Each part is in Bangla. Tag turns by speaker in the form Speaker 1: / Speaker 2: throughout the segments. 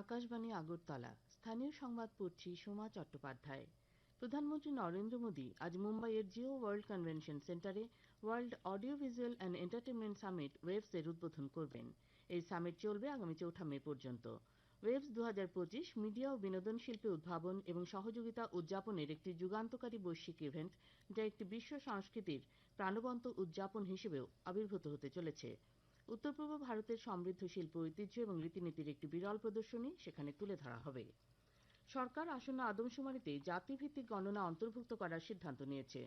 Speaker 1: আকাশবাণী আগরতলা স্থানীয় সংবাদ পড়ছি সোমা চট্টোপাধ্যায়। প্রধানমন্ত্রী নরেন্দ্র মোদী আজ মুম্বাইয়ের জিও ওয়ার্ল্ড কনভেনশন সেন্টারে world audio visual and entertainment summit waves এর উদ্বোধন করবেন। এই সামিট চলবে আগামী ৪ মে পর্যন্ত। ওয়েভস 2025 মিডিয়া ও বিনোদন শিল্পে উদ্ভাবন এবং সহযোগিতা উদযাপনের একটি যুগান্তকারী বৈশ্বিক ইভেন্ট, যা একটি বিশ্ব সংস্কৃতির প্রাণবন্ত উদযাপন হিসেবেও আবির্ভূত হতে চলেছে। উত্তর পূর্ব ভারতের সমৃদ্ধ শিল্প ঐতিহ্য এবং রীতিনীতির একটি বিরল প্রদর্শনী সেখানে তুলে ধরা হবে। সরকার আসন্ন আদমশুমারিতে জাতিভিত্তিক গণনা অন্তর্ভুক্ত করার সিদ্ধান্ত নিয়েছে।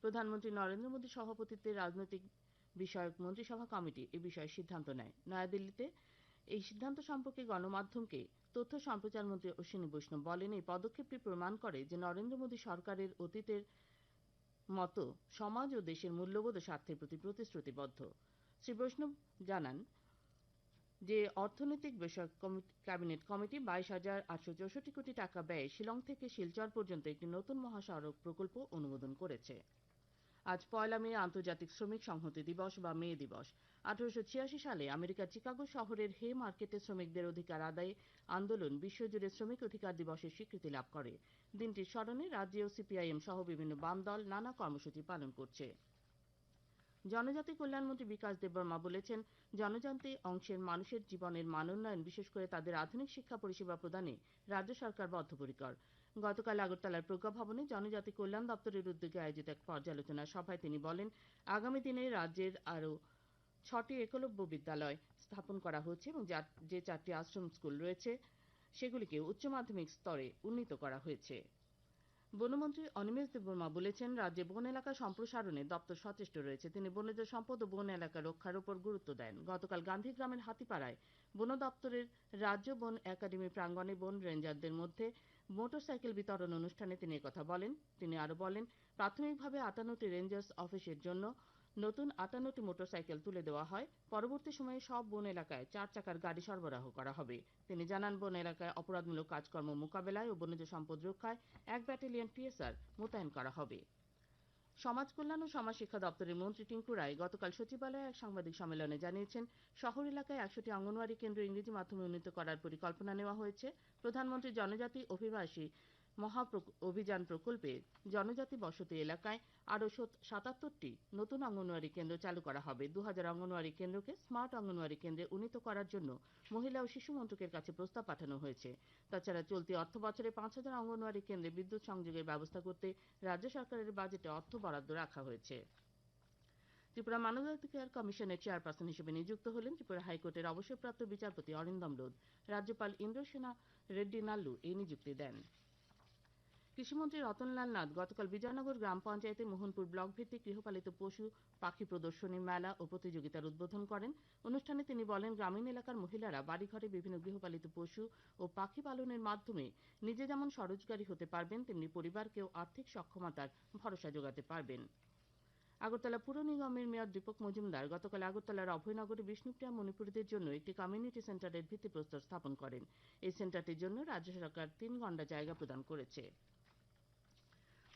Speaker 1: প্রধানমন্ত্রী নরেন্দ্র মোদীর সভাপতিত্বে রাজনৈতিক বিষয়ক মন্ত্রিসভা কমিটি এ বিষয়ে সিদ্ধান্ত নেয়। নয়াদিল্লিতে এই সিদ্ধান্ত সম্পর্কে গণমাধ্যমকে তথ্য সম্প্রচার মন্ত্রী অশ্বিনী বৈষ্ণব বলেন, এই পদক্ষেপটি প্রমাণ করে যে নরেন্দ্র মোদী সরকারের অতীতের মতো সমাজ ও দেশের মূল্যবোধ ও স্বার্থের প্রতি প্রতিশ্রুতিবদ্ধ। শ্রী বৈষ্ণব জানান যে অর্থনৈতিক বিষয়ক ক্যাবিনেট কমিটি 22,864 কোটি টাকা ব্যয়ে শিলং থেকে শিলচর পর্যন্ত একটি নতুন মহাসড়ক প্রকল্প অনুমোদন করেছে। আজ 1 মে আন্তর্জাতিক শ্রমিক সংহতি দিবস বা মে দিবস। 1886 সালে আমেরিকার চিকাগো শহরের হে মার্কেটে শ্রমিকদের অধিকার আদায়ে আন্দোলন বিশ্বজুড়ে শ্রমিক অধিকার দিবসের স্বীকৃতি লাভ করে। দিনটির স্মরণে রাজ্যেও সিপিআইএম সহ বিভিন্ন বাম দল নানা কর্মসূচি পালন করছে। জনজাতি কল্যাণমন্ত্রী বিকাশ দেববর্মা বলেছেন, জনজাতি অংশের মানুষের জীবনের মান উন্নয়ন, বিশেষ করে তাদের আধুনিক শিক্ষা পরিষেবা প্রদানে রাজ্য সরকার বদ্ধপরিকর। গতকাল আগরতলার প্রজ্ঞা ভবনে জনজাতি কল্যাণ দপ্তরের উদ্যোগে আয়োজিত এক পর্যালোচনা সভায় তিনি বলেন, আগামী দিনে রাজ্যের আরও 6টি একলব্য বিদ্যালয় স্থাপন করা হচ্ছে এবং যে 4টি আশ্রম স্কুল রয়েছে সেগুলিকে উচ্চ মাধ্যমিক স্তরে উন্নীত করা হয়েছে। বনমন্ত্রী অনিমেষ দেববর্মা বলেছেন, রাজ্যে বন এলাকা সম্প্রসারণে দপ্তর সচেষ্ট রয়েছে। তিনি বনজ সম্পদ ও বন এলাকা রক্ষার উপর গুরুত্ব দেন। গতকাল গান্ধীগ্রামের হাতিপাড়ায় বন দপ্তরের রাজ্য বন একাডেমি প্রাঙ্গণে বন রেঞ্জারদের মধ্যে মোটরসাইকেল বিতরণ অনুষ্ঠানে তিনি একথা বলেন। তিনি আরো বলেন, প্রাথমিকভাবে 58টি রেঞ্জার্স অফিসের জন্য নতুন 58টি মোটরসাইকেল তুলে দেওয়া হয়। পরবর্তী সময়ে সব বন এলাকায় 4 চাকার গাড়ি সরবরাহ করা হবে। তিনি জানান, বন এলাকায় অপরাধমূলক কাজকর্ম মোকাবেলায় ও বনজ সম্পদ রক্ষায় 1 ব্যাটালিয়ন পিএসআর মোতায়েন করা হবে। সমাজ কল্যাণ ও সমাজ শিক্ষা দপ্তরের মন্ত্রী টিঙ্কু রায় গতকাল সচিবালয়ে এক সাংবাদিক সম্মেলনে জানিয়েছেন, শহর এলাকায় 100টি অঙ্গনওয়াড়ি কেন্দ্র ইংরেজি মাধ্যমে উন্নীত করার পরিকল্পনা নেওয়া হয়েছে। প্রধানমন্ত্রী জনজাতি অভিবাসী অভিযান প্রকল্পে জনজাতি বসতি এলাকায় আরও 77টি নতুন অঙ্গনওয়াড়ি কেন্দ্র চালু করা হবে। 2000 অঙ্গনওয়াড়ি কেন্দ্রকে স্মার্ট অঙ্গনওয়াড়ি কেন্দ্রে উন্নীত করার জন্য মহিলা ও শিশু মন্ত্রকের কাছে প্রস্তাব পাঠানো হয়েছে। তাছাড়া চলতি অর্থ বছরে 5000 অঙ্গনওয়াড়ি কেন্দ্রে বিদ্যুৎ সংযোগের ব্যবস্থা করতে রাজ্য সরকারের বাজেটে অর্থ বরাদ্দ রাখা হয়েছে। ত্রিপুরা মানবাধিকার কমিশনের চেয়ারপারসন হিসেবে নিযুক্ত হলেন ত্রিপুরা হাইকোর্টের অবসরপ্রাপ্ত বিচারপতি অরিন্দম লোধ। রাজ্যপাল ইন্দ্রসেনা রেড্ডি নাল্লু এই নিযুক্তি দেন। কৃষিমন্ত্রী রতনলাল নাথ গতকাল বিজয়নগর গ্রাম পঞ্চায়েতে মোহনপুর ব্লক ভিত্তিক গৃহপালিত পশু পাখি প্রদর্শনী, মেলা ও প্রতিযোগিতার উদ্বোধন করেন। অনুষ্ঠানে তিনি বলেন, গ্রামীণ এলাকার মহিলারা বাড়িঘরে বিভিন্ন গৃহপালিত পশু ও পাখি পালনের মাধ্যমে নিজে যেমন স্বরোজগারী হতে পারবেন, তেমনি পরিবারকেও আর্থিক সক্ষমতার ভরসা যোগাতে পারবেন। আগরতলা পুর নিগমের মেয়র দীপক মজুমদার গতকাল আগরতলার অভয়নগরে বিষ্ণুপ্রিয়া মণিপুরীদের জন্য একটি কমিউনিটি সেন্টারের ভিত্তিপ্রস্তর স্থাপন করেন। এই সেন্টারটির জন্য রাজ্য সরকার 3 গন্ডা জায়গা প্রদান করেছে।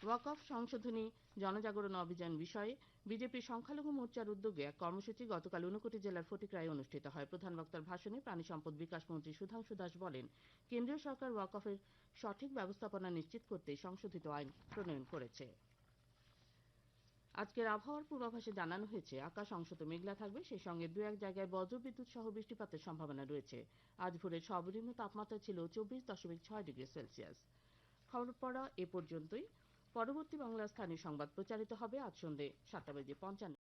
Speaker 1: ওয়াকফ সংশোধনী জনজাগরণ অভিযান বিষয়ে বিজেপি সংখ্যালঘু মোর্চার উদ্যোগে এক কর্মসূচি গতকাল ঊনকোটি জেলার ফটিকরায় অনুষ্ঠিত হয়। প্রধান বক্তার ভাষণে প্রাণী সম্পদ বিকাশ মন্ত্রী সুধাংশু দাস বলেন, কেন্দ্রীয় সরকার ওয়াকফের সঠিক ব্যবস্থাপনা নিশ্চিত করতে সংশোধিত আইন প্রণয়ন করেছে। আজকের আবহাওয়ার পূর্বাভাসে জানানো হয়েছে, আকাশ অংশত মেঘলা থাকবে, সেই সঙ্গে 2-1 জায়গায় বজ্রবিদ্যুৎ সহ বৃষ্টিপাতের সম্ভাবনা রয়েছে। আজ ভোরের সর্বনিম্ন তাপমাত্রা ছিল 24.6 ডিগ্রি সেলসিয়াস। খবর পড়া এ পর্যন্তই। পরবর্তী বাংলা স্থানীয় সংবাদ প্রচারিত হবে আজ সন্ধ্যে 7:55।